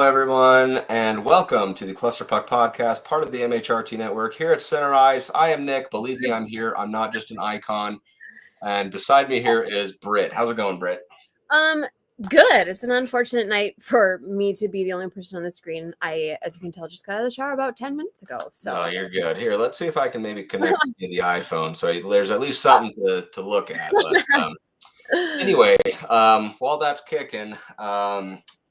everyone, and welcome to the Cluster Puck Podcast, part of the MHRT Network. Here at Center Ice, I am Nick. Believe me, I'm here. I'm not just an icon. And beside me here is Brit. How's it going, Brit? Good. It's an unfortunate night for me to be the only person on the screen. I, as you can tell, just got out of the shower about 10 minutes ago. So no, you're good. Here, let's see if I can maybe connect to the iPhone, so there's at least something to look at. But, anyway, while that's kicking,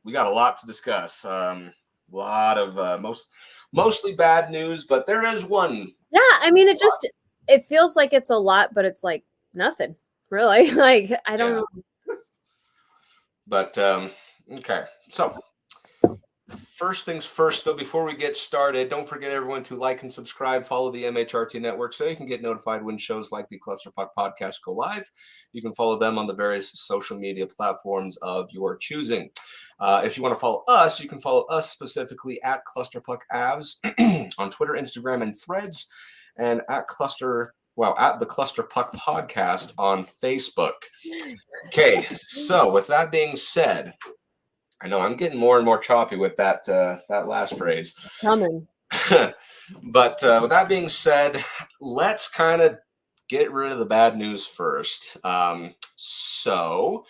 we got a lot to discuss. A lot of mostly bad news, but there is one. Yeah, I mean, it feels like it's a lot, but it's like nothing, really. Like, I don't know. But, okay. So, first things first, though, before we get started, don't forget everyone to like and subscribe, follow the MHRT Network so you can get notified when shows like the Cluster Puck Podcast go live. You can follow them on the various social media platforms of your choosing. If you want to follow us, you can follow us specifically at Cluster Puck Avs on Twitter, Instagram, and Threads, and at the Cluster Puck Podcast on Facebook. Okay, so with that being said, I know I'm getting more and more choppy with that last phrase. Coming. But with that being said, let's kind of get rid of the bad news first. So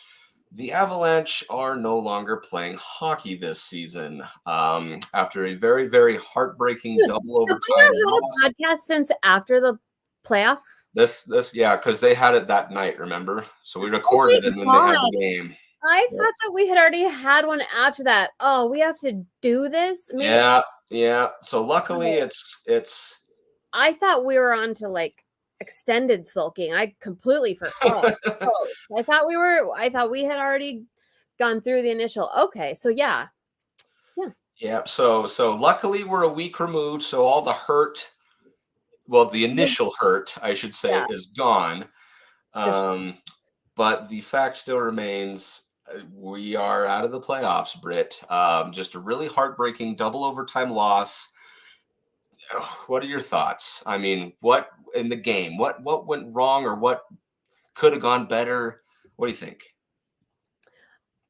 the Avalanche are no longer playing hockey this season after a very, very heartbreaking double overtime loss. Had a podcast since after the playoff. This, yeah, because they had it that night. Remember? So we recorded and then they had the game. I thought that we had already had one after that. Oh, we have to do this? Maybe. Yeah. So luckily it's I thought we were on to like extended sulking. I completely forgot. I thought we had already gone through the initial. Okay, so yeah. Yeah. So luckily we're a week removed, so all the hurt, well, the initial hurt, I should say, is gone. But the fact still remains, we are out of the playoffs, Brit. Just a really heartbreaking double overtime loss. What are your thoughts? I mean, what in the game? What went wrong, or what could have gone better? What do you think?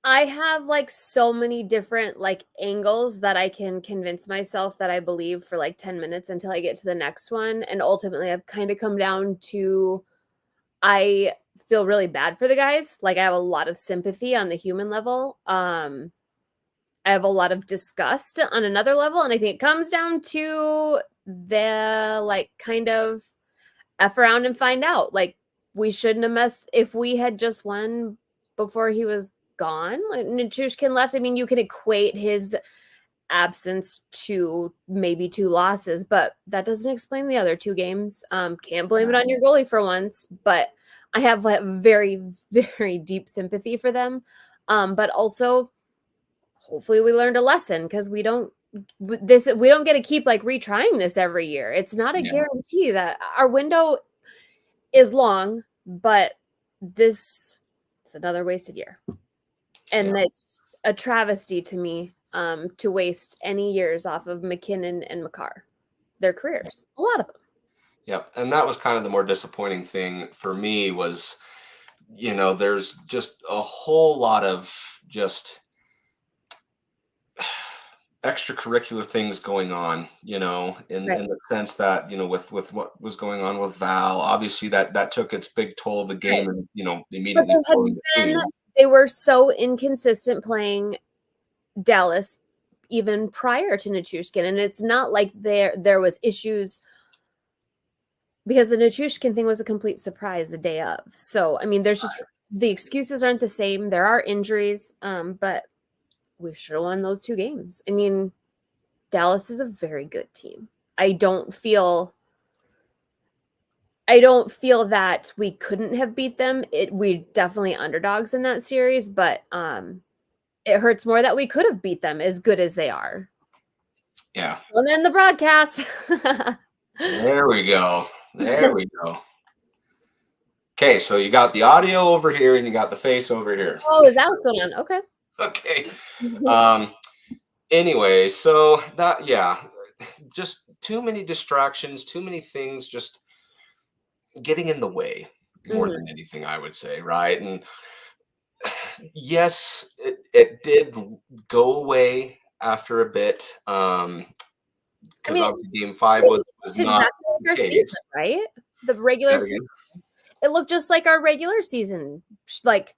I have like so many different like angles that I can convince myself that I believe for like 10 minutes until I get to the next one. And ultimately I've kind of come down to, I feel really bad for the guys. Like I have a lot of sympathy on the human level. I have a lot of disgust on another level. And I think it comes down to the like kind of F around and find out. Like we shouldn't have messed if we had just won before he was gone. Like Nichuskin left. I mean, you can equate his absence to maybe 2 losses, but that doesn't explain the other 2 games. Can't blame it on your goalie for once, but I have like very, very deep sympathy for them. But also hopefully we learned a lesson, because we don't get to keep like retrying this every year. It's not a guarantee that our window is long, but it's another wasted year. And it's a travesty to me to waste any years off of MacKinnon and Makar, their careers, a lot of them. Yep. And that was kind of the more disappointing thing for me was, there's just a whole lot of just extracurricular things going on, in the sense that, with what was going on with Val, obviously that took its big toll of the game and, immediately. They were so inconsistent playing Dallas even prior to Nichuskin. And it's not like there was issues, because the Nichuskin thing was a complete surprise the day of. So, I mean, there's just the excuses aren't the same. There are injuries, but we should have won those 2 games. I mean, Dallas is a very good team. I don't feel that we couldn't have beat them. We're definitely underdogs in that series, but it hurts more that we could have beat them as good as they are. Yeah. And then the broadcast. There we go. Okay, so you got the audio over here and you got the face over here. Oh, is that what's going on? Okay. Okay. Anyway, so that, just too many distractions, too many things just getting in the way more than anything, I would say, right? And yes, it did go away after a bit. Because mean, obviously Game 5 was it's not exactly like the our case. season, right? The regular season. It looked just like our regular season, like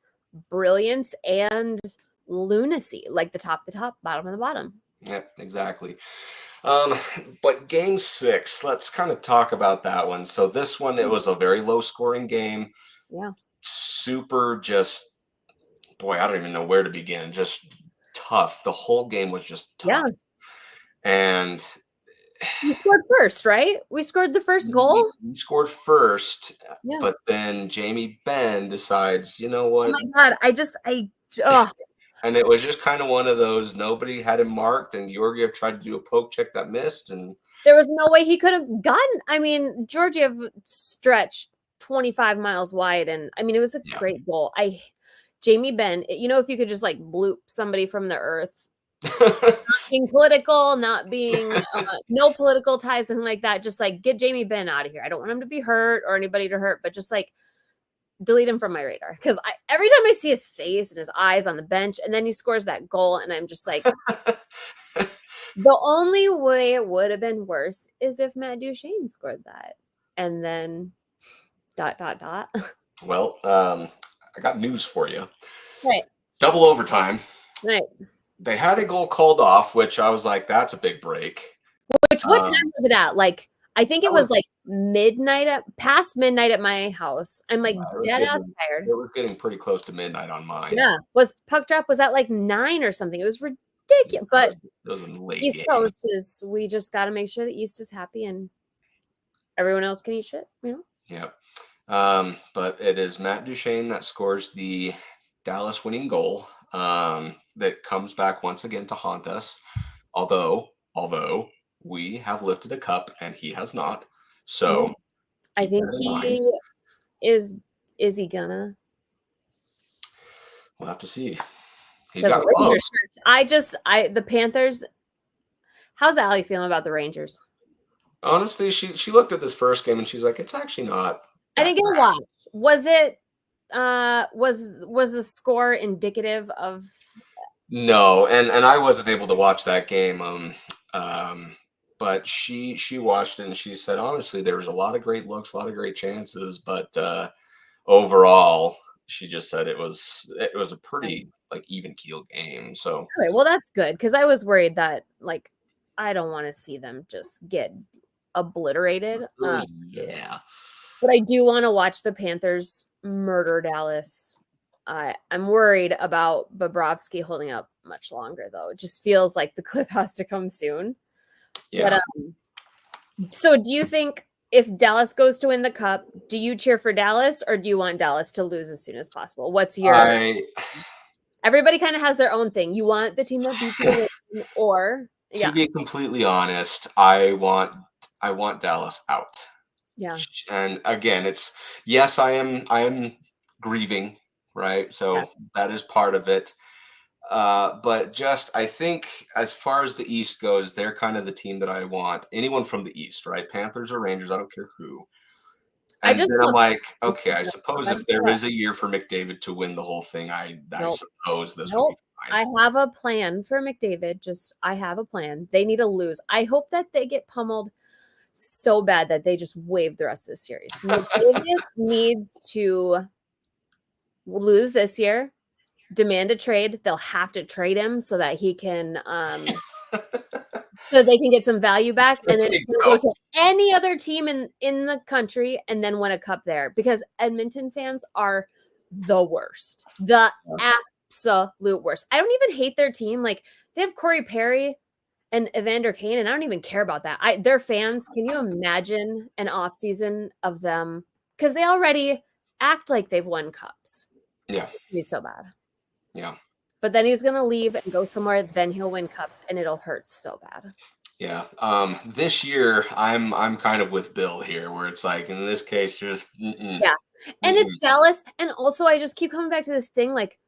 brilliance and lunacy, like the top, bottom, and the bottom. Yep, exactly. But Game 6, let's kind of talk about that one. So this one, it was a very low scoring game. Yeah. Super just, boy, I don't even know where to begin. Just tough. The whole game was just tough. Yeah. And we scored first, right? We scored the first goal. we scored first, Yeah. but then Jamie Benn decides, you know what? Oh my God. And it was just kind of one of those, nobody had him marked, and Georgiev tried to do a poke check that missed. And there was no way he could have gotten. I mean, Georgiev stretched 25 miles wide, and I mean, it was a great goal. Jamie Benn, if you could just like bloop somebody from the earth, not being political, not being no political ties, something like that, just like get Jamie Benn out of here. I don't want him to be hurt or anybody to hurt, but just like delete him from my radar, because every time I see his face and his eyes on the bench, and then he scores that goal, and I'm just like, the only way it would have been worse is if Matt Duchene scored that, and then ... Well, I got news for you. Right. Double overtime. Right. They had a goal called off, which I was like, that's a big break. What time was it at? Like, I think it was like past midnight at my house. I'm like dead ass tired. It was getting pretty close to midnight on mine. Yeah. Puck drop was at like 9 or something. It was ridiculous. But it was a late East game. Coast is, we just got to make sure the East is happy and everyone else can eat shit, Yeah. But it is Matt Duchene that scores the Dallas winning goal. That comes back once again to haunt us. Although we have lifted a cup and he has not. So I think he is he gonna? We'll have to see. He's got gloves. The Panthers. How's Allie feeling about the Rangers? Honestly, she looked at this first game and she's like, it's actually not. I didn't get a watch. Was it was the score indicative of? No, and I wasn't able to watch that game. But she watched it and she said, honestly, there was a lot of great looks, a lot of great chances, but overall, she just said it was a pretty like even keel game. So okay, well, that's good, because I was worried that like I don't want to see them just get obliterated. Yeah, but I do want to watch the Panthers murder Dallas. I'm worried about Bobrovsky holding up much longer, though. It just feels like the clip has to come soon. Yeah. But, so do you think if Dallas goes to win the cup, do you cheer for Dallas, or do you want Dallas to lose as soon as possible? What's your... Everybody kind of has their own thing. You want the team that beats you win, or... To be completely honest, I want Dallas out. Yeah. And again, it's yes, I am grieving, right? So that is part of it. But just I think as far as the East goes, they're kind of the team that I want. Anyone from the East, right? Panthers or Rangers, I don't care who. And then I'm like, okay, I suppose if there is a year for McDavid to win the whole thing, I suppose this would be fine. I have a plan for McDavid. I have a plan. They need to lose. I hope that they get pummeled so bad that they just wave the rest of the series. McDavid needs to lose this year, demand a trade. They'll have to trade him so that he can so they can get some value back, and then it's going to go to any other team in the country and then win a cup there, because Edmonton fans are the worst. The absolute worst. I don't even hate their team. Like, they have Corey Perry and Evander Kane, and I don't even care about that. Their fans, can you imagine an off season of them? Because they already act like they've won cups. Yeah. It'd be so bad. Yeah. But then he's going to leave and go somewhere, then he'll win cups, and it'll hurt so bad. Yeah. This year, I'm kind of with Bill here, where it's like, in this case, just... Yeah. And it's Dallas. And also, I just keep coming back to this thing, like,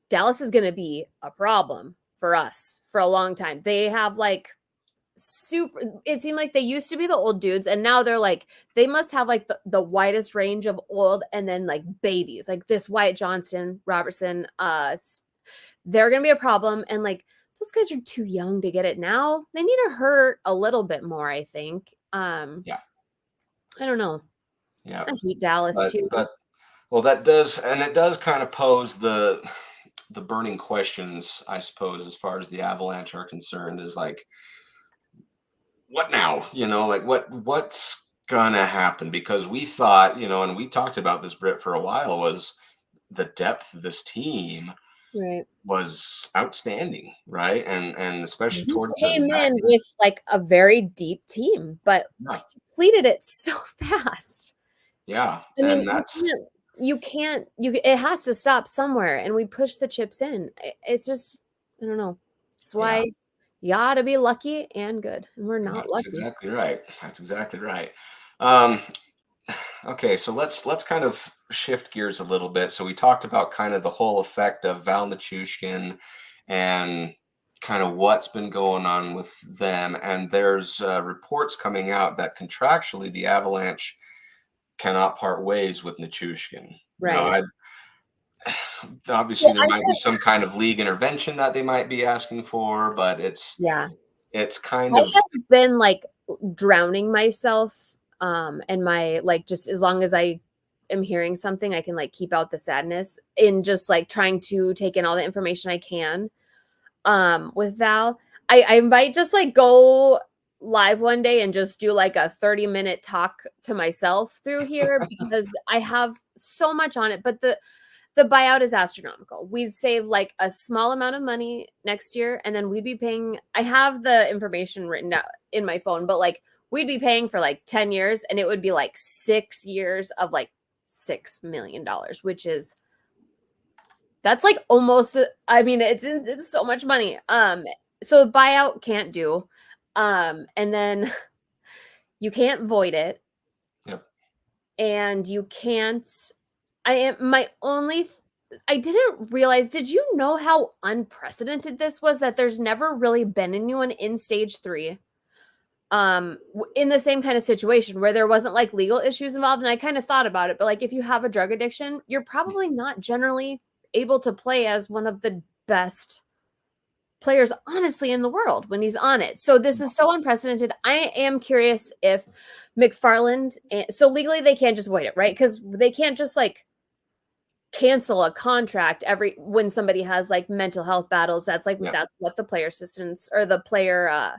Dallas is going to be a problem for us for a long time. They have, like, it seemed like they used to be the old dudes, and now they're like, they must have like the widest range of old and then like babies, like this Wyatt Johnston, Robertson, they're gonna be a problem. And like those guys are too young to get it now. They need to hurt a little bit more, I think. Yeah. I don't know. Yeah. I hate Dallas too. But well, that does, and it does kind of pose the burning questions, I suppose, as far as the Avalanche are concerned, is like, what now? Like what's gonna happen? Because we thought, and we talked about this, Brit, for a while, was the depth of this team Right. was outstanding, right? And especially We towards the came back in end. with like a very deep team, but we Yeah. depleted it so fast. Yeah. I mean, And that's it has to stop somewhere, and we push the chips in. It's just, I don't know. That's yeah. why you ought to be lucky and good, and we're not That's lucky. exactly right. That's exactly right. Um, okay, so let's kind of shift gears a little bit. So we talked about kind of the whole effect of Val Nichuskin and kind of what's been going on with them. And there's reports coming out that contractually the Avalanche cannot part ways with Nichuskin. Right. Obviously Well, there might be some kind of league intervention that they might be asking for, but it's kind I of have been like drowning myself, and my like just as long as I am hearing something, I can like keep out the sadness in just like trying to take in all the information I can. With Val, I might just like go live one day and just do like a 30-minute talk to myself through here because I have so much on it. But the buyout is astronomical. We'd save like a small amount of money next year, and then we'd be paying. I have the information written out in my phone, but like we'd be paying for like 10 years, and it would be like 6 years of like $6 million, which is that's like almost, I mean, it's so much money. So buyout can't do. And then you can't void it. Yep. And you can't, I didn't realize, did you know how unprecedented this was, that there's never really been anyone in stage 3 in the same kind of situation where there wasn't like legal issues involved? And I kind of thought about it, but like if you have a drug addiction, you're probably not generally able to play as one of the best players honestly in the world when he's on it. So this is so unprecedented. I am curious if McFarland, so legally they can't just void it, right? Because they can't just like cancel a contract when somebody has like mental health battles. That's like that's what the player assistance or the player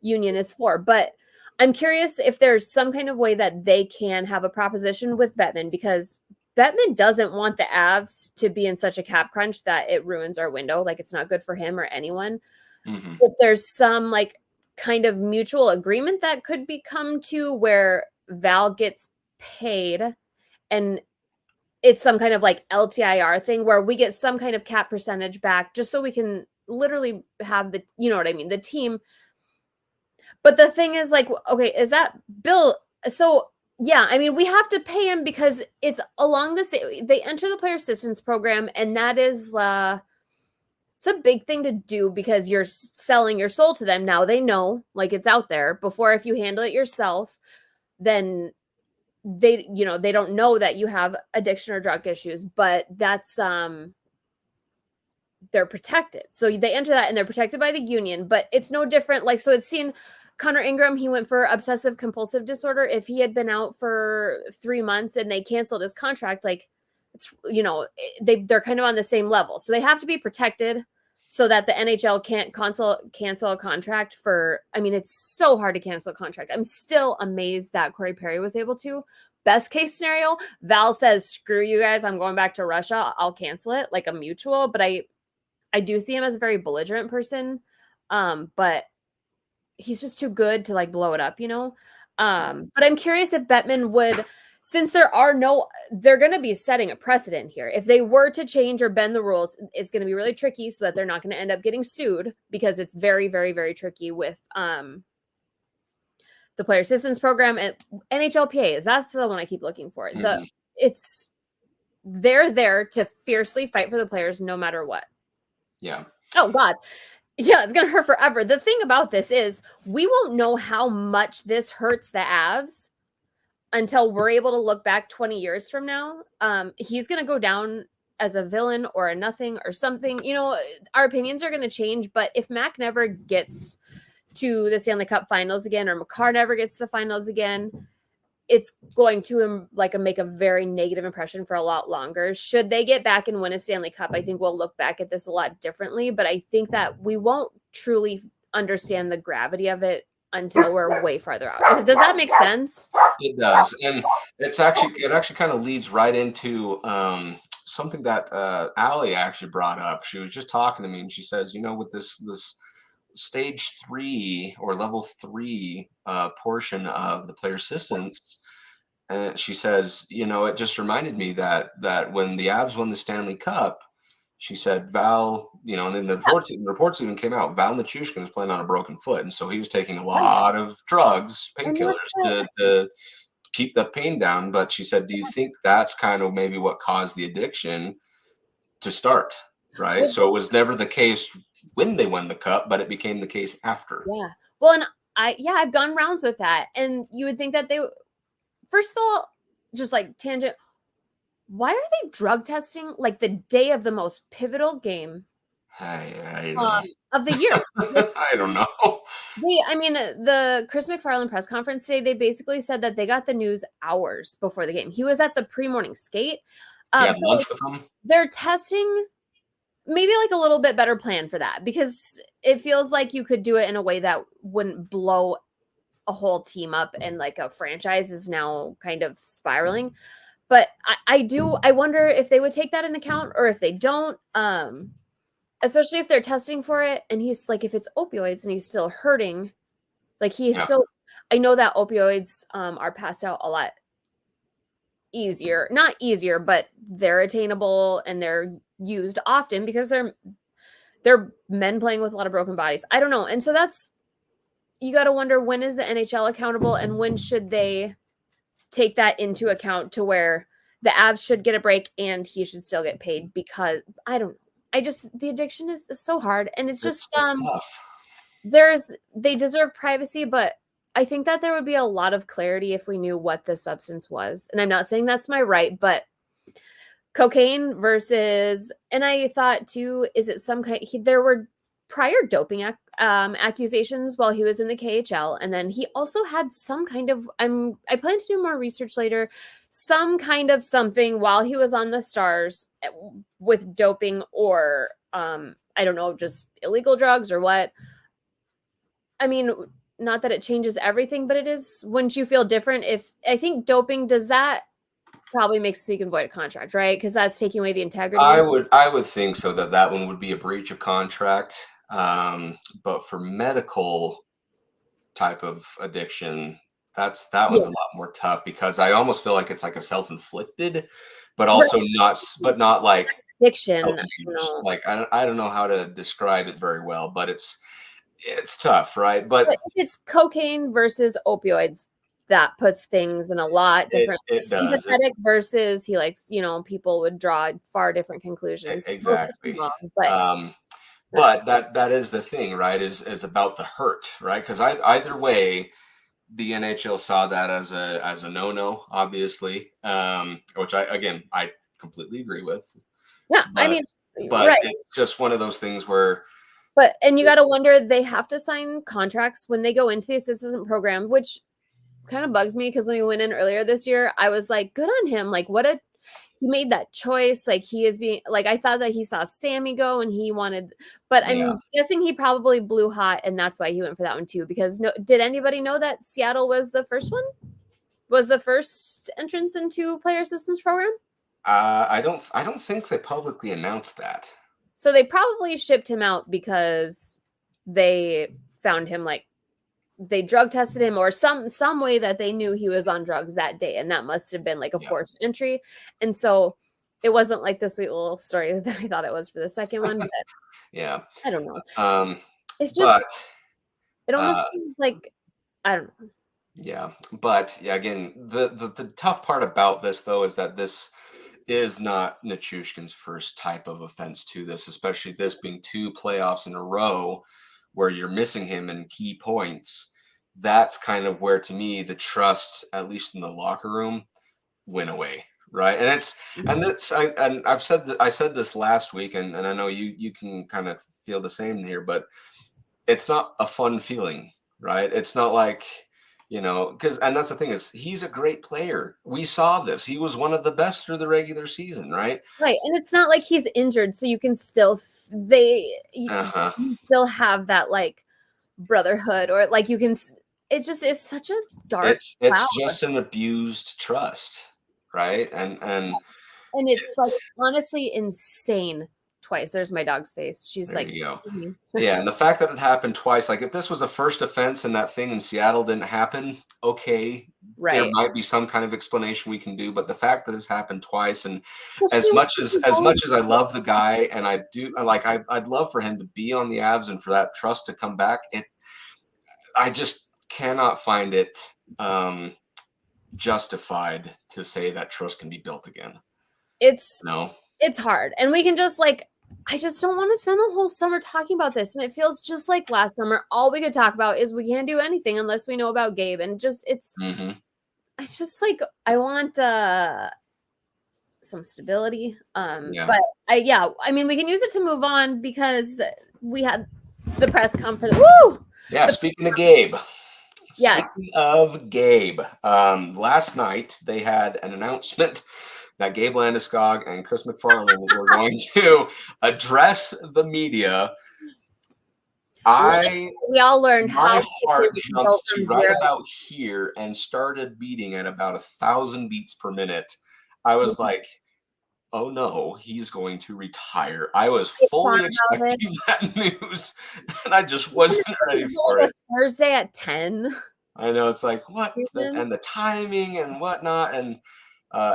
union is for. But I'm curious if there's some kind of way that they can have a proposition with Bettman, because Bettman doesn't want the Avs to be in such a cap crunch that it ruins our window. Like it's not good for him or anyone. Mm-hmm. If there's some like kind of mutual agreement that could be come to where Val gets paid and it's some kind of like LTIR thing where we get some kind of cap percentage back just so we can literally have the, you know what I mean, the team. But the thing is like, okay, is that Bill? So yeah, I mean, we have to pay him because it's along the same, they enter the player assistance program, and that is it's a big thing to do because you're selling your soul to them. Now they know, like it's out there. Before, if you handle it yourself, then they, you know, they don't know that you have addiction or drug issues, but that's they're protected. So they enter that and they're protected by the union, but it's no different. Like, so it's seen Connor Ingram, he went for obsessive compulsive disorder. If he had been out for 3 months and they canceled his contract, like it's, you know, they're kind of on the same level. So they have to be protected so that the NHL can't cancel a contract for, I mean, it's so hard to cancel a contract. I'm still amazed that Corey Perry was able to. Best case scenario, Val says, screw you guys, I'm going back to Russia. I'll cancel it, like a mutual. But I do see him as a very belligerent person. But he's just too good to like blow it up, you know? But I'm curious if Bettman would, since they're going to be setting a precedent here. If they were to change or bend the rules, it's going to be really tricky so that they're not going to end up getting sued, because it's very, very, very tricky with the player assistance program and NHLPA that's the one I keep looking for. Mm-hmm. They're there to fiercely fight for the players no matter what. Yeah. Oh God. Yeah, it's going to hurt forever. The thing about this is we won't know how much this hurts the Avs until we're able to look back 20 years from now. He's going to go down as a villain or a nothing or something. You know, our opinions are going to change, but if Mac never gets to the Stanley Cup finals again, or Makar never gets to the finals again, it's going to make a very negative impression for a lot longer. Should they get back and win a Stanley Cup, I think we'll look back at this a lot differently, but I think that we won't truly understand the gravity of it until we're way farther out. Does that make sense? It does, and it actually kind of leads right into something that Allie actually brought up. She was just talking to me, and she says, you know, with this stage 3 or level 3 portion of the player assistance, and she says, you know, it just reminded me that when the Avs won the Stanley Cup, she said Val, you know, and then the reports even came out. Val Nichuskin was playing on a broken foot, and so he was taking a lot of drugs, painkillers, to keep the pain down. But she said, do you think that's kind of maybe what caused the addiction to start? Right. So it was never the case when they won the cup, but it became the case after. Yeah. Well, and I've gone rounds with that, and you would think that they, first of all, just like tangent, why are they drug testing like the day of the most pivotal game I don't know. of the year? I don't know. The Chris McFarland press conference today, they basically said that they got the news hours before the game. He was at the pre-morning skate. Yeah, so lunch with him. They're testing maybe like a little bit better plan for that, because it feels like you could do it in a way that wouldn't blow a whole team up and like a franchise is now kind of spiraling. But I wonder if they would take that into account, or if they don't, especially if they're testing for it. And he's like, if it's opioids and he's still hurting, like still, I know that opioids are passed out a lot easier, not easier, but they're attainable and they're used often because they're men playing with a lot of broken bodies. I don't know. And so you got to wonder, when is the NHL accountable, and when should they take that into account to where the Avs should get a break and he should still get paid? Because I don't know. The addiction is so hard, and it's tough. They deserve privacy, but I think that there would be a lot of clarity if we knew what the substance was. And I'm not saying that's my right, but cocaine versus, and I thought too, is it some kind, there were prior doping accusations while he was in the KHL. And then he also had some kind of, I plan to do more research later, some kind of something while he was on the Stars with doping, or I don't know, just illegal drugs or what. I mean, not that it changes everything, but it is, wouldn't you feel different if, I think doping does that probably makes so you can void a contract, right? Because that's taking away the integrity. I would think so, that one would be a breach of contract. But for medical type of addiction, that one's a lot more tough, because I almost feel like it's like a self-inflicted, but also not like addiction. Like I don't know how to describe it very well, but it's tough, right? But if it's cocaine versus opioids, that puts things in a lot different. Sympathetic versus he likes, people would draw far different conclusions. Exactly. But that is the thing, right? Is about the hurt, right? Because either way, the NHL saw that as a no-no, obviously, which I completely agree with. Yeah, but right. It's just one of those things where. And you got to wonder, they have to sign contracts when they go into the assistant program, which kind of bugs me, because when we went in earlier this year, I was like, good on him. Like, he made that choice. Like, he is being, like, I thought that he saw Sammy go and he wanted, but I'm guessing he probably blew hot, and that's why he went for that one too. Because did anybody know that Seattle was the first one? Was the first entrance into player assistance program? I don't think they publicly announced that. So they probably shipped him out because they found him, like, they drug tested him or some way that they knew he was on drugs that day. And that must have been like a forced entry. And so it wasn't like the sweet little story that I thought it was for the second one. But yeah. I don't know. It's just, it almost seems like, I don't know. Yeah. But yeah, again, the tough part about this, though, is that this is not Nichuskin's first type of offense to this, especially this being 2 playoffs in a row where you're missing him in key points. That's kind of where, to me, the trust, at least in the locker room, went away, right? And I said this last week, and I know you can kind of feel the same here, but it's not a fun feeling, right? It's not like, and that's the thing is he's a great player. We saw this. He was one of the best through the regular season, right? Right. And it's not like he's injured, so you can still you still have that like brotherhood, or like you can it's such a dark it's just an abused trust, right? And it's like honestly insane. Twice. There's my dog's face. She's there like, you go. Yeah, and the fact that it happened twice, like if this was a first offense and that thing in Seattle didn't happen, okay, right. There might be some kind of explanation we can do, but the fact that this happened twice, and as much as I love the guy, and I do like, I'd love for him to be on the Avs and for that trust to come back. I just cannot find it justified to say that trust can be built again. It's hard, and we can just like. I just don't want to spend the whole summer talking about this. And it feels just like last summer. All we could talk about is we can't do anything unless we know about Gabe. And just, it's just like, I want some stability. But I mean, we can use it to move on because we had the press conference. Woo! Yeah. Speaking of Gabe. Yes. Speaking of Gabe, last night they had an announcement that Gabe Landeskog and Chris MacFarland were going to address the media. We all learned my heart jumped to right about here and started beating at about 1,000 beats per minute. I was like, oh no, he's going to retire. I was fully expecting that news, and I just wasn't ready for it. Thursday at 10. I know, it's like, what? And the timing and whatnot. And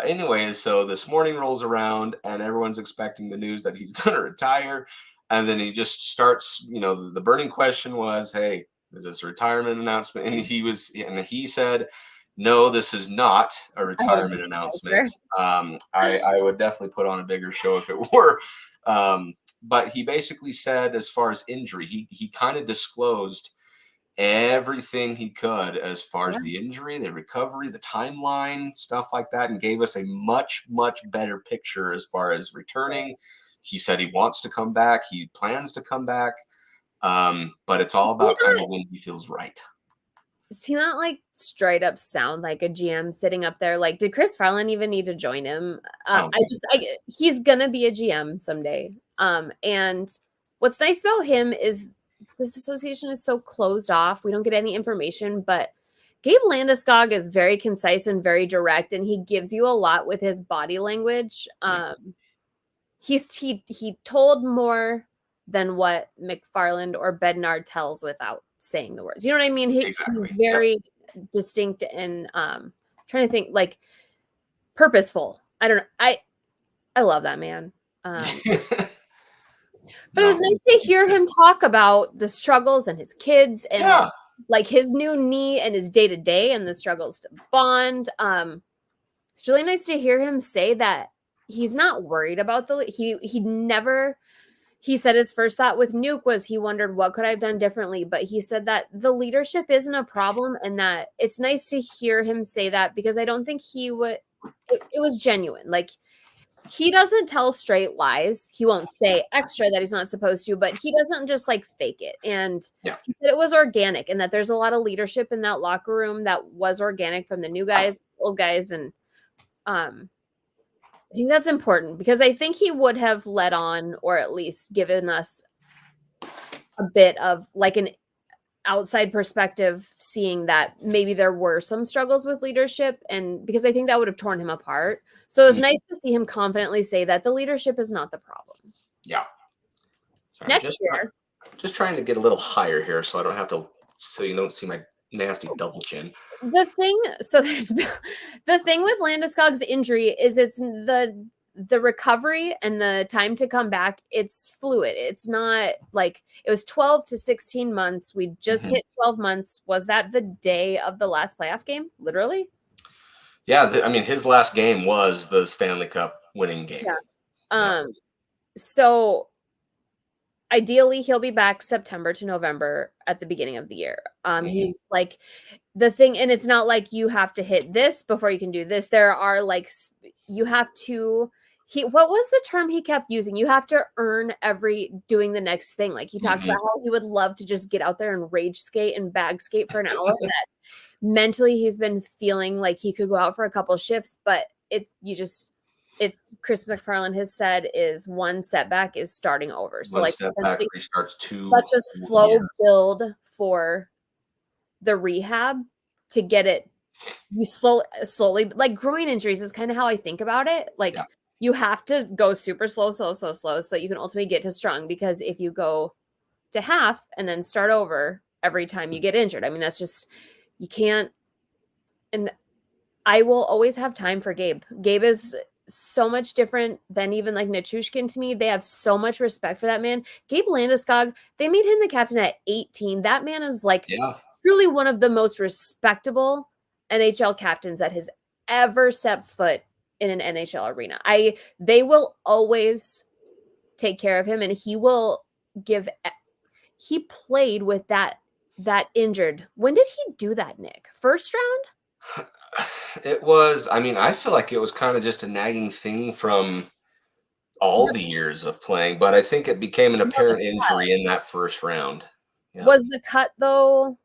anyways, so this morning rolls around and everyone's expecting the news that he's going to retire. And then he just starts, the burning question was, hey, is this a retirement announcement? And he said, no, this is not a retirement announcement. I would definitely put on a bigger show if it were. But he basically said, as far as injury, he kind of disclosed everything he could as far as the injury, the recovery, the timeline, stuff like that, and gave us a much, much better picture as far as returning. He said he wants to come back. He plans to come back. But it's all about kind of when he feels right. Does he not like straight up sound like a GM sitting up there? Like, did Chris Farland even need to join him? He's gonna be a GM someday. And what's nice about him is this association is so closed off. We don't get any information, but Gabe Landeskog is very concise and very direct, and he gives you a lot with his body language. He told more than what MacFarland or Bednar tells without saying the words. You know what I mean? He's very distinct and trying to think like purposeful. I don't know. I love that man. But it was nice to hear him talk about the struggles and his kids and like his new knee and his day to day and the struggles to bond. It's really nice to hear him say that he's not worried about he said his first thought with Nuke was he wondered what could I have done differently, but he said that the leadership isn't a problem and that it's nice to hear him say that because I don't think he would. It was genuine. Like, he doesn't tell straight lies. He won't say extra that he's not supposed to, but he doesn't just like fake it. And he said it was organic and that there's a lot of leadership in that locker room that was organic from the new guys, old guys. And I think that's important because I think he would have let on or at least given us a bit of like an outside perspective, seeing that maybe there were some struggles with leadership, and because I think that would have torn him apart. So it was nice to see him confidently say that the leadership is not the problem. Yeah. Sorry, next year. Just trying to get a little higher here so I don't have to, so you don't see my nasty double chin. The thing with Landeskog's injury is it's the recovery and the time to come back, it's fluid. It's not like it was 12 to 16 months. We just hit 12 months. Was that the day of the last playoff game? Literally? Yeah. I mean, his last game was the Stanley Cup winning game. Yeah. So ideally he'll be back September to November at the beginning of the year. He's like the thing, and it's not like you have to hit this before you can do this. There are like, you have to what was the term he kept using? You have to earn every doing the next thing. Like he talked about how he would love to just get out there and rage skate and bag skate for an hour. That mentally he's been feeling like he could go out for a couple shifts, but it's Chris McFarland has said is one setback is starting over. So like setback restarts such a slow build for the rehab to get it. You slowly like groin injuries is kind of how I think about it. Like you have to go super slow, so you can ultimately get to strong, because if you go to half and then start over every time you get injured, I mean, that's just, you can't. And I will always have time for Gabe. Gabe is so much different than even like Nichuskin to me. They have so much respect for that man. Gabe Landeskog, they made him the captain at 18. That man is like truly one of the most respectable NHL captains that has ever stepped foot in an NHL arena. They will always take care of him, and he played with that injured. When did he do that, Nick? First round? It was, I mean, I feel like it was kind of just a nagging thing from all the years of playing, but I think it became an apparent injury in that first round. Yeah. Was the cut though?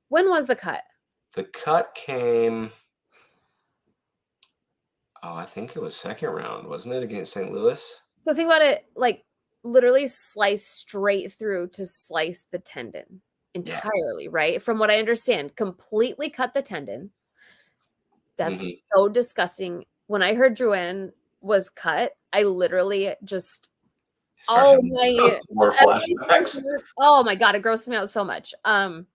When was the cut? The cut came, I think it was second round, wasn't it, against St. Louis? So think about it, like literally slice straight through to slice the tendon entirely, right? From what I understand, completely cut the tendon. That's so disgusting. When I heard Drouin was cut, I literally just oh my God, it grossed me out so much. And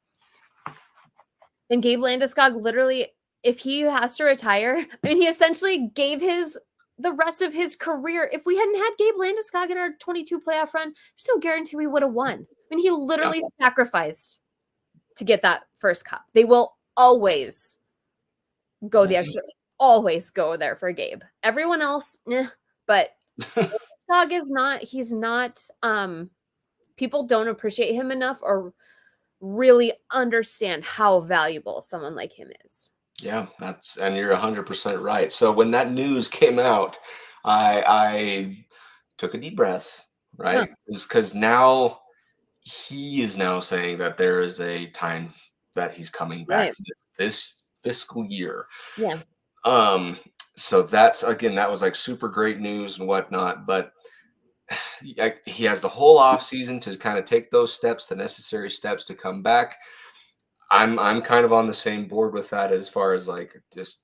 Gabe Landeskog literally, if he has to retire, I mean, he essentially gave the rest of his career. If we hadn't had Gabe Landeskog in our 22 playoff run, there's no guarantee we would have won. I mean, he literally sacrificed to get that first cup. They will always go the extra, always go there for Gabe. Everyone else, but Landeskog is not, he's not, people don't appreciate him enough or really understand how valuable someone like him is. Yeah, and you're 100% right. So when that news came out, I took a deep breath, right? Because now he is now saying that there is a time that he's coming back this fiscal year. Yeah. So that's, again, that was like super great news and whatnot, but he has the whole off season to kind of take those steps, the necessary steps to come back. I'm kind of on the same board with that, as far as like, just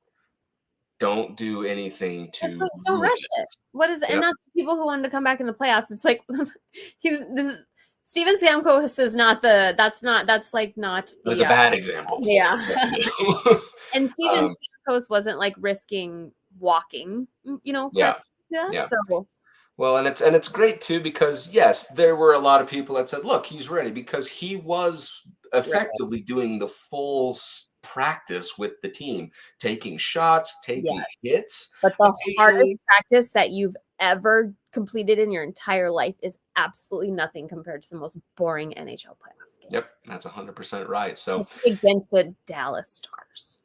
don't do anything to don't rush it. What is and that's people who wanted to come back in the playoffs. It's like Steven Stamkos is not that's a bad example. Yeah. And Steven Stamkos wasn't like risking walking, So well, and it's great too, because yes, there were a lot of people that said, look, he's ready, because he was effectively doing the full practice with the team, taking shots, taking hits. But the hardest practice that you've ever completed in your entire life is absolutely nothing compared to the most boring NHL playoff game. Yep, that's 100% right. So against the Dallas Stars.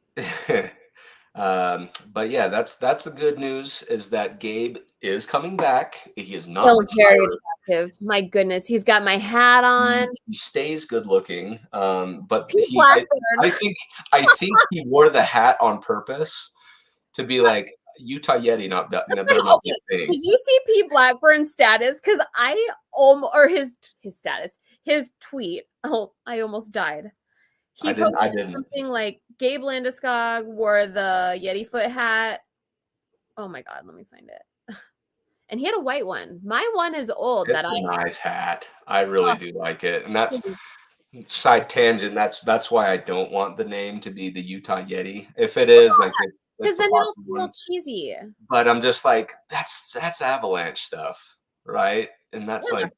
But yeah, that's the good news, is that Gabe is coming back. He is not very attractive. My goodness, he's got my hat on. He stays good looking. But I think he wore the hat on purpose to be like, Utah Yeti, not that. Did you see Pete Blackburn's status? Because or his status, his tweet. Oh, I almost died. He posted something like Gabe Landeskog wore the Yeti foot hat. Oh my God, let me find it. And he had a white one. My one is old. It's a nice hat. I really do like it. And that's side tangent. That's why I don't want the name to be the Utah Yeti. If it is like, because then it'll feel cheesy. But I'm just like, that's Avalanche stuff, right? And that's like,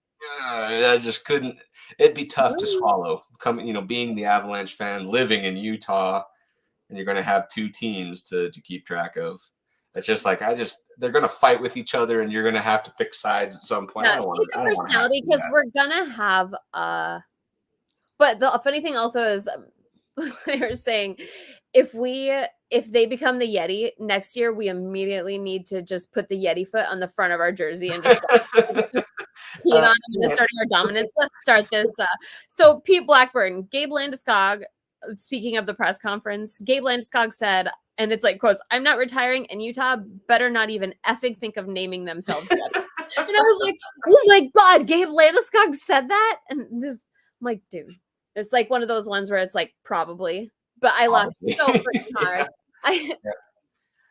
I just couldn't. It'd be tough to swallow. Being the Avalanche fan, living in Utah, and you're going to have two teams to keep track of. It's just like, they're going to fight with each other, and you're going to have to pick sides at some point. Yeah, take a personality, because we're going to have. But the funny thing also is, they were saying, if they become the Yeti next year, we immediately need to just put the Yeti foot on the front of our jersey and just keen on them and starting our dominance. Let's start this. So Pete Blackburn, Gabe Landeskog, speaking of the press conference, Gabe Landeskog said, and it's like quotes, "I'm not retiring, and Utah better not even effing think of naming themselves Yeti." And I was like, oh my God, Gabe Landeskog said that? And this, I'm like, dude, it's like one of those ones where it's like, probably. But I laughed so freaking hard.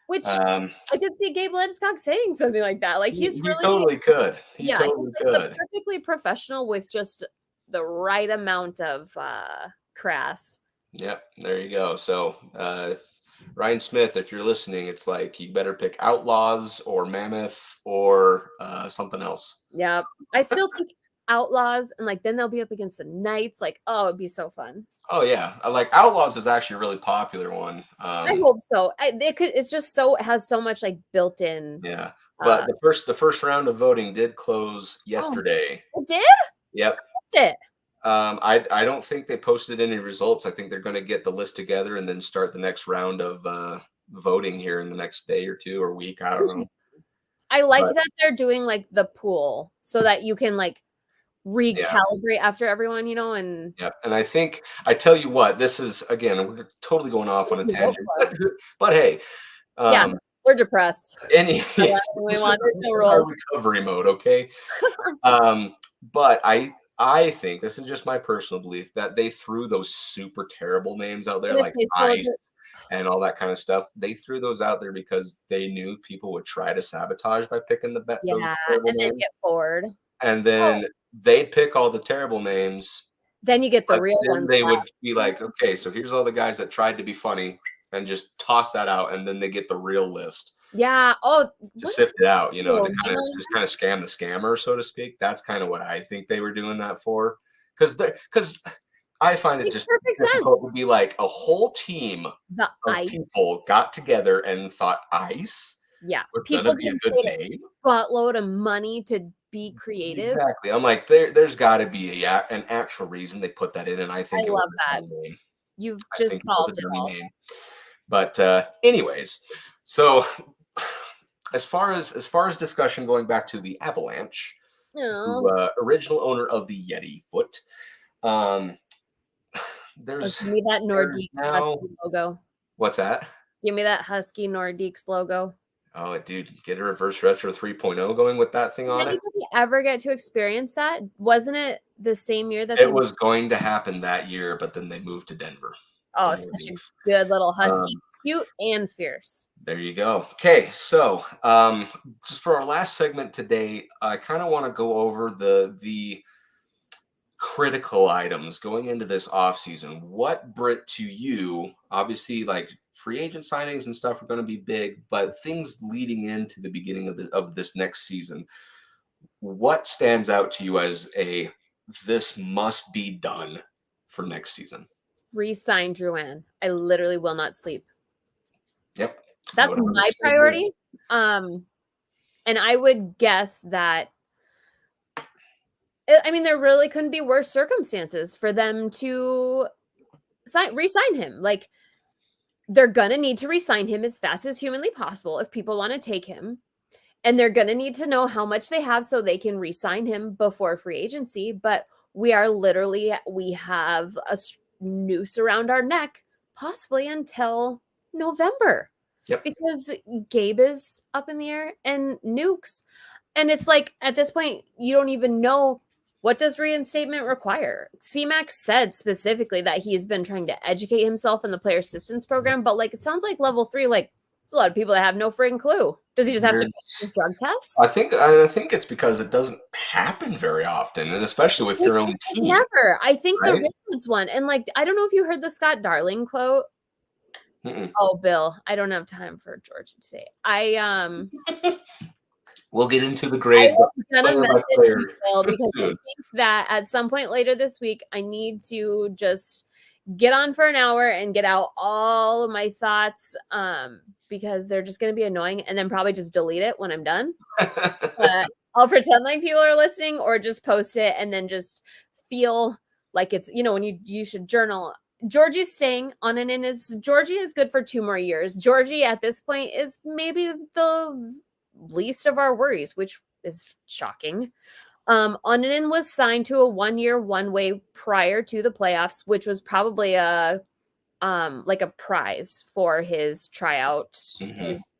Which I could see Gabe Landeskog saying something like that. Like he totally could. He's like perfectly professional with just the right amount of crass. Yep, there you go. So Ryan Smith, if you're listening, it's like you better pick Outlaws or Mammoth or something else. Yep. I still think Outlaws, and like then they'll be up against the Knights. Like, oh, it'd be so fun. Oh yeah, like Outlaws is actually a really popular one. I hope so. It's just so, it has so much like built in. Yeah, but the first round of voting did close yesterday. It did? Yep. It. I don't think they posted any results. I think they're going to get the list together and then start the next round of voting here in the next day or two or week. I don't know. I like that they're doing like the pool so that you can like recalibrate after everyone, you know, and and I tell you what, this is again, we're totally going off on a tangent, but hey, we're depressed. We want no rules. Recovery mode, okay. But I think this is just my personal belief that they threw those super terrible names out there, like Ice and all that kind of stuff. They threw those out there because they knew people would try to sabotage by picking the bet. And then get bored. And then they'd pick all the terrible names. Then you get the real ones. They would be like, okay, so here's all the guys that tried to be funny and just toss that out. And then they get the real list. Yeah. Oh, to sift it out, you know, to kind of scam the scammer, so to speak. That's kind of what I think they were doing that for. Because I find it just difficult to be like a whole team of people got together and thought Ice. Yeah, people be a good name. Buttload of money to be creative. Exactly. I'm like, there's got to be an actual reason they put that in, and I think I love that. You've just solved it all. But anyways, so as far as discussion going back to the Avalanche, original owner of the Yeti foot, there's give me that Nordiques Husky logo. What's that? Give me that Husky Nordiques logo. Oh, dude, get a reverse retro 3.0 going with that thing on it. Did anybody ever get to experience that? Wasn't it the same year that it was going to happen that year, but then they moved to Denver. Oh, such a good little Husky. Cute and fierce. There you go. Okay, so just for our last segment today, I kind of want to go over the critical items going into this offseason. What, Brit, to you, obviously, like free agent signings and stuff are going to be big, but things leading into the beginning of this next season, what stands out to you as this must be done for next season? Re-sign Drouin. I literally will not sleep. Yep. That's my priority. And I would guess that, I mean, there really couldn't be worse circumstances for them to re-sign him. Like, they're going to need to re-sign him as fast as humanly possible if people want to take him. And they're going to need to know how much they have so they can re-sign him before free agency. But we have a noose around our neck, possibly until November. Yep. Because Gabe is up in the air and Nukes. And it's like, at this point, you don't even know, what does reinstatement require? CMAC said specifically that he's been trying to educate himself in the player assistance program, but like, it sounds like level 3, like there's a lot of people that have no friggin' clue. Does he just have to take his drug tests? I think it's because it doesn't happen very often, and especially with your own team. Never. I think the Richards one, and like, I don't know if you heard the Scott Darling quote. Oh, Bill, I don't have time for Georgia today. We'll get into the grade. I'm gonna message you, Bill, because I think that at some point later this week, I need to just get on for an hour and get out all of my thoughts, because they're just going to be annoying, and then probably just delete it when I'm done. I'll pretend like people are listening, or just post it and then just feel like it's, when you should journal Georgie's staying on an in is Georgie is good for 2 more years. Georgie at this point is maybe the least of our worries, which is shocking. Onanen was signed to a 1-year, one-way prior to the playoffs, which was probably a like a prize for his tryout,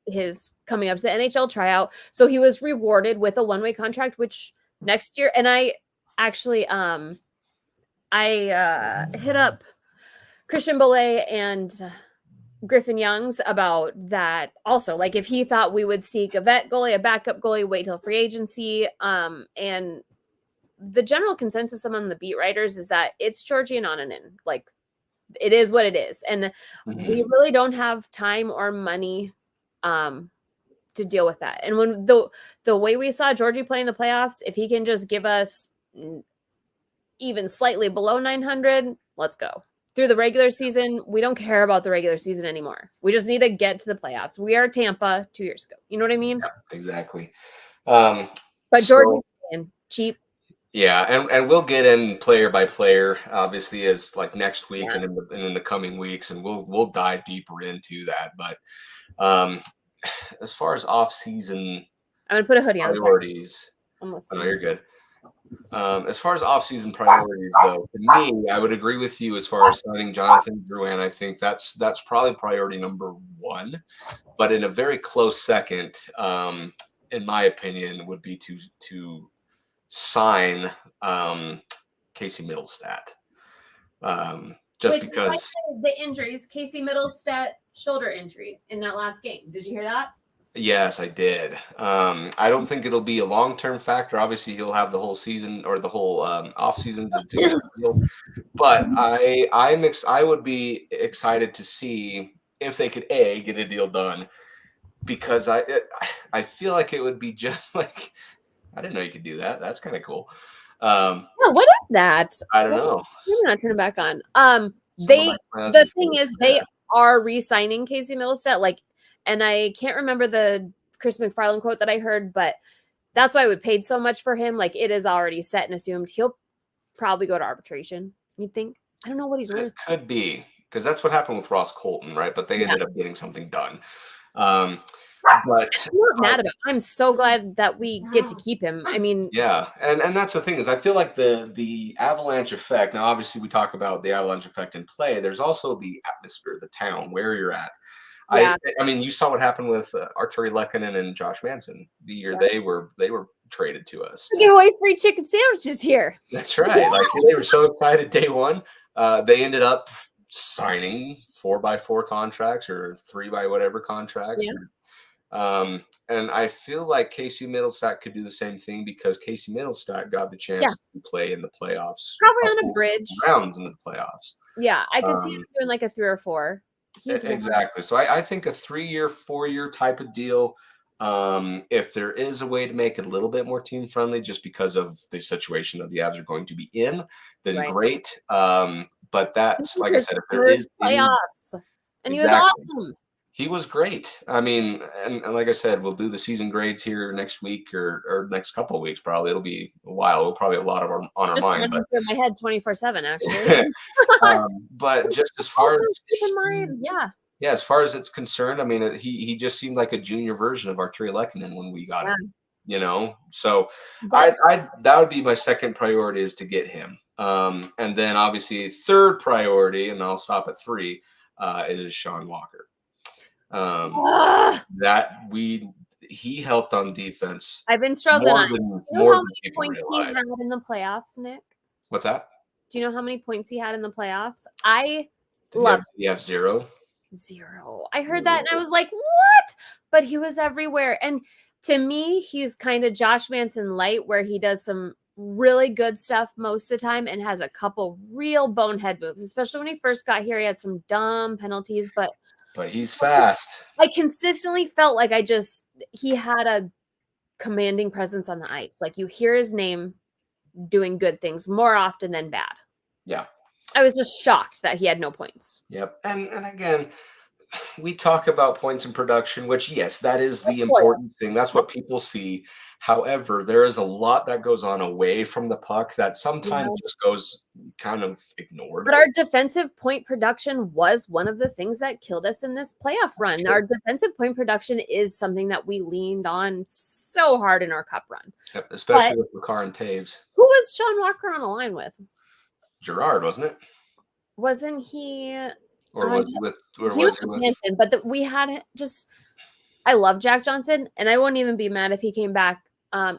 his coming up to the NHL tryout. So he was rewarded with a one-way contract, which next year, and I actually I hit up Christian Bolle and Griffin Youngs about that also. Like if he thought we would seek a vet goalie, a backup goalie, wait till free agency. And the general consensus among the beat writers is that it's Georgie and Onanen. Like it is what it is. And we really don't have time or money to deal with that. And when the way we saw Georgie play in the playoffs, if he can just give us even slightly below 900, let's go. Through the regular season, we don't care about the regular season anymore. We just need to get to the playoffs. We are Tampa 2 years ago. You know what I mean? Yeah, exactly. But Georgie's staying cheap. Yeah, and we'll get in player by player, obviously, as like next week and in the coming weeks, and we'll dive deeper into that. But as far as off-season, I'm gonna put a hoodie on. Priorities. I'm listening. No, you're good. As far as off-season priorities, though, to me, I would agree with you as far as signing Jonathan Drouin. I think that's probably priority number one. But in a very close second, in my opinion, would be to sign Casey Middlestat. Just because the injuries, Casey Middlestat shoulder injury in that last game. Did you hear that? Yes, I did. I don't think it'll be a long-term factor. Obviously, he'll have the whole season or the whole off season to deal. But I would be excited to see if they could get a deal done, because I feel like it would be just like, I didn't know you could do that. That's kind of cool. What is that? I don't know. Maybe not turn it back on. The thing is, they are re-signing Casey Middlestat. Like, and I can't remember the Chris McFarland quote that I heard, but that's why we paid so much for him. Like, it is already set and assumed he'll probably go to arbitration. You think? I don't know what he's worth. It could be, because that's what happened with Ross Colton, right? But they ended up getting something done. But I'm not mad about it. I'm so glad that we get to keep him. I mean, yeah, and that's the thing, is I feel like the Avalanche effect. Now, obviously, we talk about the Avalanche effect in play. There's also the atmosphere, the town, where you're at. Yeah. I mean, you saw what happened with Artturi Lehkonen and Josh Manson the year they were traded to us. Give away free chicken sandwiches here. That's right. Like, they were so excited day one. They ended up signing 4x4 contracts or 3x whatever contracts. Yeah. And I feel like Casey Middlestat could do the same thing, because Casey Middlestat got the chance to play in the playoffs. Probably on a bridge. Rounds in the playoffs. Yeah, I could see him doing like a 3 or 4. Exactly. So I think a 3-year, 4-year type of deal. If there is a way to make it a little bit more team friendly, just because of the situation that the Avs are going to be in, then great. But that's, like I said, if there is playoffs, and he was awesome. He was great. I mean, and like I said, we'll do the season grades here next week or next couple of weeks. Probably it'll be a while. We'll probably have a lot of on our mind. But through my head 24/7, actually. But just as far as keep in mind, as far as it's concerned, I mean, he just seemed like a junior version of Artturi Lehkonen when we got him. You know, so I that would be my second priority, is to get him. And then obviously third priority, and I'll stop at 3, is Sean Walker. He helped on defense. I've been struggling on it. Do you know how many points he had in the playoffs, Nick? What's that? Do you know how many points he had in the playoffs? I love. You have 0? 0. I heard that and I was like, what? But he was everywhere. And to me, he's kind of Josh Manson light, where he does some really good stuff most of the time and has a couple real bonehead moves. Especially when he first got here, he had some dumb penalties, but he's fast. I consistently felt like he had a commanding presence on the ice. Like, you hear his name doing good things more often than bad. Yeah. I was just shocked that he had no points. Yep. And again, we talk about points in production, which, yes, that is We're the spoiled. important thing. That's what people see. However, there is a lot that goes on away from the puck that sometimes just goes kind of ignored. But our defensive point production was one of the things that killed us in this playoff run. Sure. Our defensive point production is something that we leaned on so hard in our cup run. Yep, especially with Makar and Taves. Who was Sean Walker on the line with? Gerard, wasn't it? Wasn't he? Or was he with? Or He was was he with? Hampton, but we had just. I love Jack Johnson, and I wouldn't even be mad if he came back.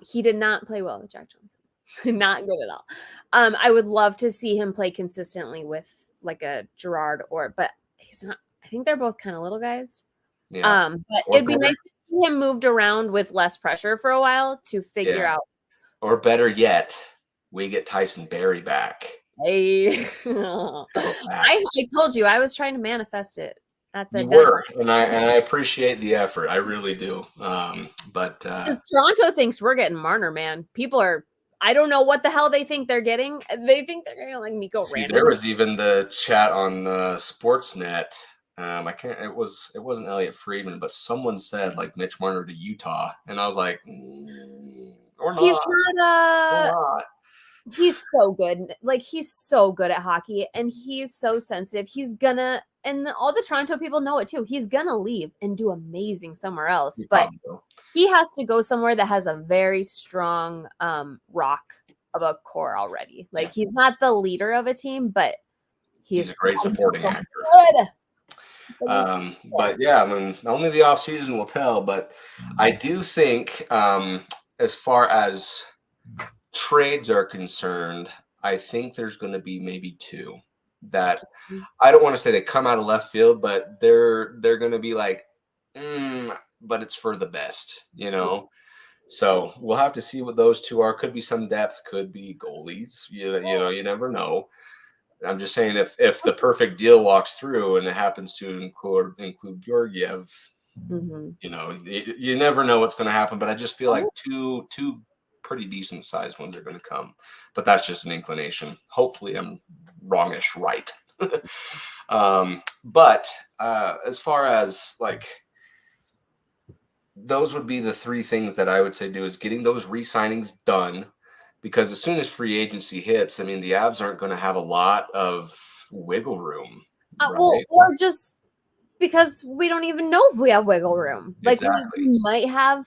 He did not play well with Jack Johnson. Not good at all. I would love to see him play consistently with like a Gerard but he's not. I think they're both kind of little guys. Yeah. But it'd be nice to see him moved around with less pressure for a while to figure out. Or better yet, we get Tyson Berry back. Hey, I told you I was trying to manifest it. You were, and I appreciate the effort. I really do. But Toronto thinks we're getting Marner, man. People are. I don't know what the hell they think they're getting. They think they're getting like Mikko Rantanen. There was even the chat on Sportsnet. I can't. It wasn't Elliot Friedman, but someone said like Mitch Marner to Utah, and I was like, or not. He's not. He's so good. Like, he's so good at hockey, and he's so sensitive. He's gonna, and all the Toronto people know it too. He's gonna leave and do amazing somewhere else. But he has to go somewhere that has a very strong rock of a core already. Like, he's not the leader of a team, but he's a great supporting actor. Good. But yeah, I mean, only the off season will tell. But I do think, as far as trades are concerned, I think there's going to be maybe two that I don't want to say they come out of left field, but they're going to be like, but it's for the best, you know. So we'll have to see what those two are. Could be some depth, could be goalies. You know, you never know. I'm just saying if the perfect deal walks through and it happens to include Georgiev, you know, you never know what's going to happen. But I just feel like two pretty decent sized ones are going to come, but that's just an inclination. Hopefully I'm wrongish right. But as far as like, those would be the three things that I would say do is getting those re-signings done, because as soon as free agency hits, I mean, the Avs aren't going to have a lot of wiggle room. Right? Well, or just because we don't even know if we have wiggle room. Like, we might have,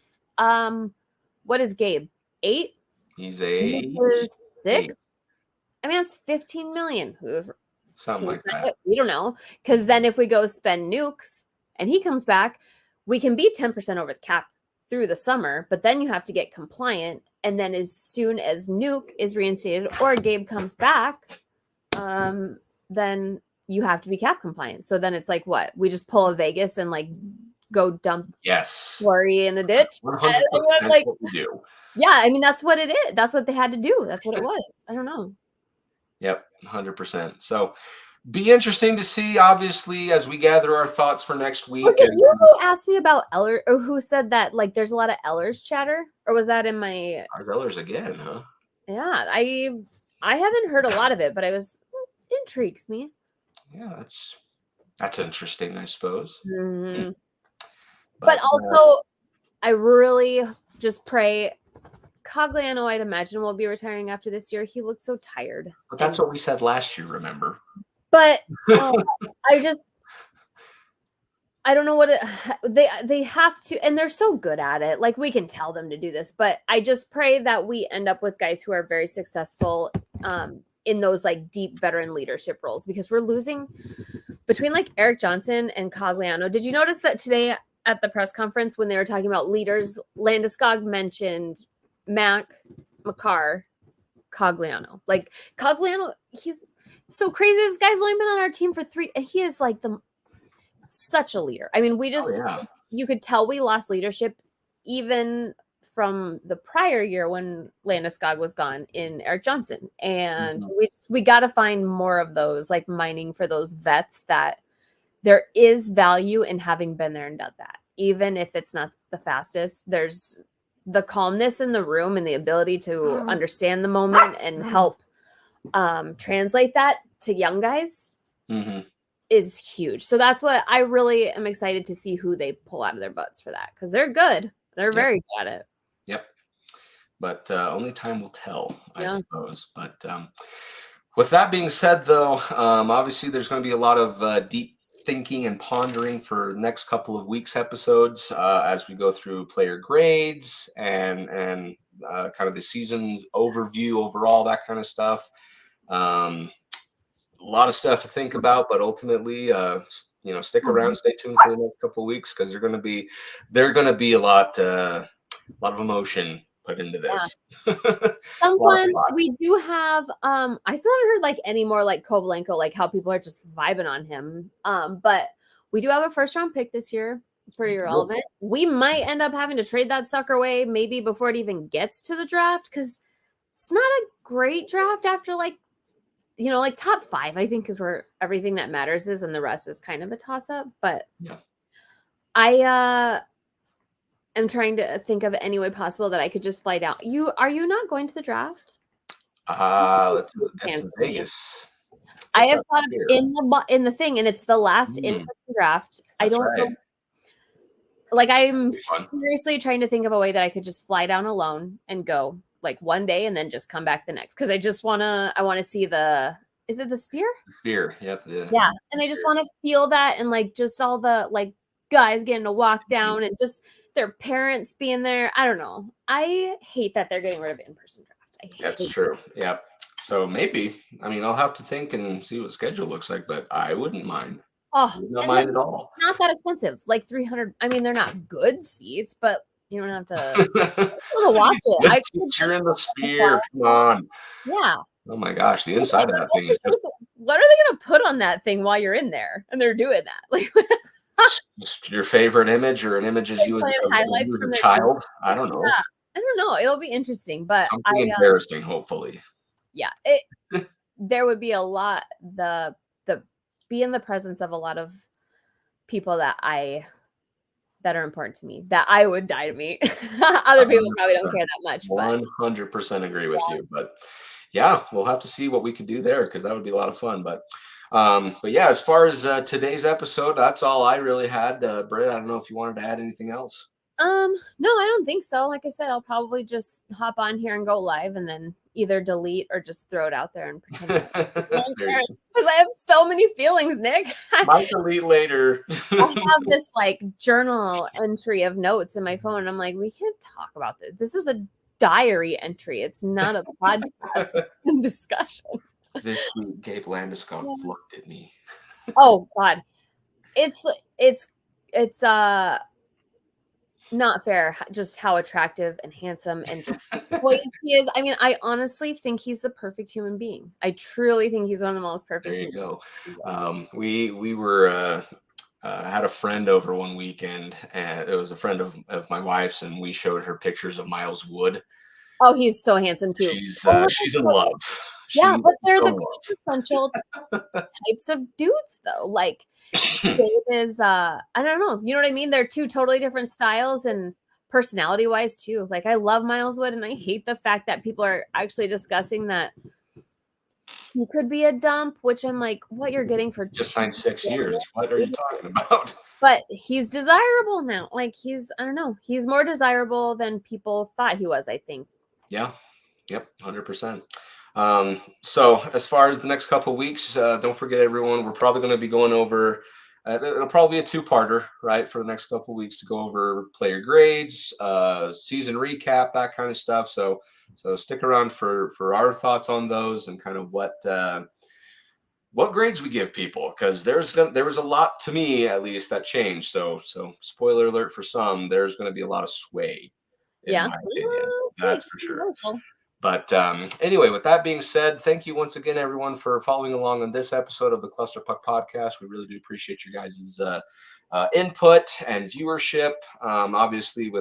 what is Gabe? 8? He's 8. 6. I mean, that's 15 million. Something like that. We don't know, because then if we go spend nukes and he comes back, we can be 10% over the cap through the summer. But then you have to get compliant, and then as soon as nuke is reinstated or Gabe comes back, then you have to be cap compliant. So then it's like, what? We just pull a Vegas and like go dump Fleury in a ditch. 100% like, what we do. Yeah, I mean, that's what it is. That's what they had to do. That's what it was. I don't know. Yep, 100%. So be interesting to see, obviously, as we gather our thoughts for next week. Was it you who asked me about Eller, or who said that like there's a lot of Ehlers chatter? Or was that in my Ehlers again, huh? Yeah, I haven't heard a lot of it, but intrigues me. Yeah, that's interesting, I suppose. Mm-hmm. But also, I really just pray Cogliano, I'd imagine, will be retiring after this year. He looks so tired. But that's what we said last year, remember? But I don't know what they have to, and they're so good at it. Like, we can tell them to do this, but I just pray that we end up with guys who are very successful in those like deep veteran leadership roles, because we're losing between like Erik Johnson and Cogliano. Did you notice that today at the press conference when they were talking about leaders, Landeskog mentioned Makar, Cogliano. Like, Cogliano, he's so crazy. This guy's only been on our team for 3, and he is like such a leader. I mean, you could tell we lost leadership even from the prior year when Landeskog was gone in Erik Johnson. And we got to find more of those, like mining for those vets, that there is value in having been there and done that. Even if it's not the fastest, there's the calmness in the room and the ability to understand the moment and help translate that to young guys. is huge. So that's what I really am excited to see who they pull out of their butts for that, because they're good. They're very good at it. Yep. But only time will tell, I Yeah. suppose. But with that being said, though, obviously there's going to be a lot of deep thinking and pondering for the next couple of weeks episodes as we go through player grades and kind of the season's overview overall, that kind of stuff. A lot of stuff to think about, but ultimately, stick around, stay tuned for the next couple of weeks, because they're going to be a lot of emotion put into this. Some fun. We do have I still haven't heard like any more like Kovalenko, like how people are just vibing on him. But we do have a first round pick this year. Pretty irrelevant. We might end up having to trade that sucker away maybe before it even gets to the draft, because it's not a great draft after like top 5, I think, is where everything that matters is, and the rest is kind of a toss up. But I am trying to think of any way possible that I could just fly down. Are you not going to the draft? That's in Vegas. I have thought of in the thing, and it's the last in-person draft. I don't know. Like, I'm seriously trying to think of a way that I could just fly down alone and go like one day and then just come back the next. Because I want to see is it the Sphere? Sphere, yep. Yeah. And I just want to feel that, and like just all the like guys getting to walk down and just their parents being there. I don't know. I hate that they're getting rid of in-person draft. That's true. Yeah. So maybe, I'll have to think and see what schedule looks like, but I wouldn't mind. Oh, not mind at all. Not that expensive, like 300. I mean, they're not good seats, but you don't have to watch it. You're in the Sphere. Come on. Yeah. Oh my gosh, the inside of that thing is just... What are they going to put on that thing while you're in there? And they're doing that. Like, just your favorite image, or an image as you as a child. I don't know. Yeah. I don't know. It'll be interesting, but something embarrassing, hopefully. Yeah, there would be a lot. Be in the presence of a lot of people that are important to me, that I would die to meet. Other people probably don't care that much. 100% agree with you. But yeah, we'll have to see what we could do there, because that would be a lot of fun. But yeah, as far as today's episode, that's all I really had. Britt, I don't know if you wanted to add anything else. No, I don't think so. Like I said, I'll probably just hop on here and go live, and then either delete or just throw it out there and pretend because I have so many feelings, Nick. Might delete later. I have this like journal entry of notes in my phone, and I'm like, we can't talk about this. This is a diary entry. It's not a podcast discussion. This week, Gabe Landeskog looked at me. Oh God, it's not fair just how attractive and handsome and just poised he is. I mean, I honestly think he's the perfect human being. I truly think he's one of the most perfect. There you go. We were had a friend over one weekend, and it was a friend of my wife's, and we showed her pictures of Miles Wood. Oh, he's so handsome too. She's in love. Yeah, but they're the quintessential types of dudes, though. Like, Dave is, I don't know. You know what I mean? They're two totally different styles and personality-wise, too. Like, I love Miles Wood, and I hate the fact that people are actually discussing that he could be a dump, which I'm like, what you're getting for... Just signed 6 years. What are you talking about? But he's desirable now. Like, I don't know. He's more desirable than people thought he was, I think. Yeah. Yep, 100%. So as far as the next couple of weeks, don't forget, everyone, we're probably going to be going over, it'll probably be a 2-parter, right, for the next couple of weeks to go over player grades, season recap, that kind of stuff. So stick around for our thoughts on those and kind of what grades we give people, because there was a lot, to me at least, that changed. So spoiler alert for some, there's going to be a lot of sway. In my opinion. That's for sure. But anyway, with that being said, thank you once again, everyone, for following along on this episode of the Cluster Puck Podcast. We really do appreciate your guys' input and viewership. Obviously,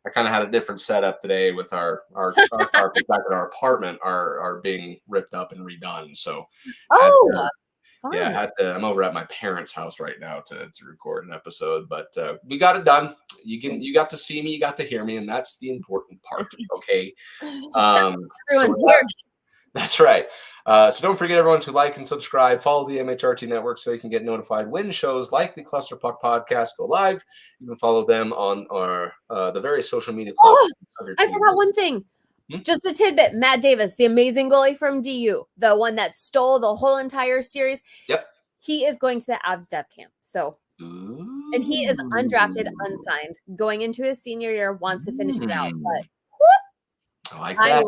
I kind of had a different setup today with our carpets back at our apartment are being ripped up and redone. So, I'm over at my parents' house right now to record an episode, but we got it done. You got to see me, you got to hear me, and that's the important part. Okay. Everyone's here. That's right. So don't forget, everyone, to like and subscribe. Follow the MHRT Network so you can get notified when shows like the Cluster Puck podcast go live. You can follow them on our the various social media platforms. I forgot one thing. Just a tidbit. Matt Davis, the amazing goalie from DU, the one that stole the whole entire series. Yep. He is going to the Avs Dev Camp. So, and he is undrafted, unsigned, going into his senior year, wants to finish it out. But I like that.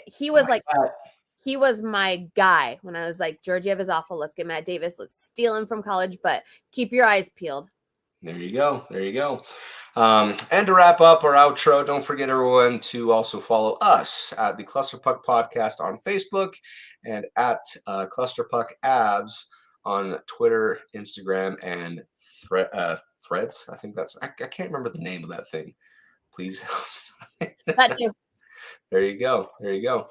He was he was my guy when I was like, Georgiev is awful. Let's get Matt Davis. Let's steal him from college, but keep your eyes peeled. There you go. There you go. And to wrap up our outro, don't forget, everyone, to also follow us at the Cluster Puck Podcast on Facebook and at Cluster Puck Avs on Twitter, Instagram, and Threads. I think I can't remember the name of that thing. Please help. That too. There you go. There you go.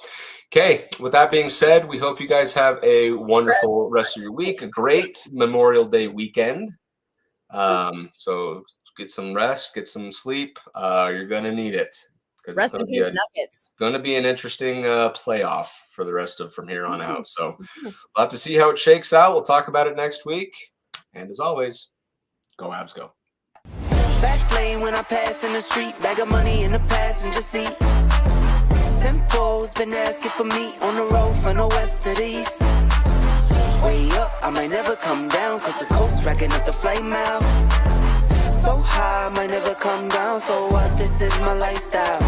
Okay. With that being said, we hope you guys have a wonderful rest of your week, a great Memorial Day weekend. So get some rest, get some sleep. You're going to need it. Rest in peace, Nuggets. It's going to be an interesting playoff for the rest of from here on out. So we'll have to see how it shakes out. We'll talk about it next week. And as always, go Avs, go. Fast lane when I pass in the street, bag of money in the passenger seat. Simcoe's been asking for me on the road from the west to the east. Way up, I might never come down, cause the coast racking up the flame out. So high, I might never come down, so what, this is my lifestyle.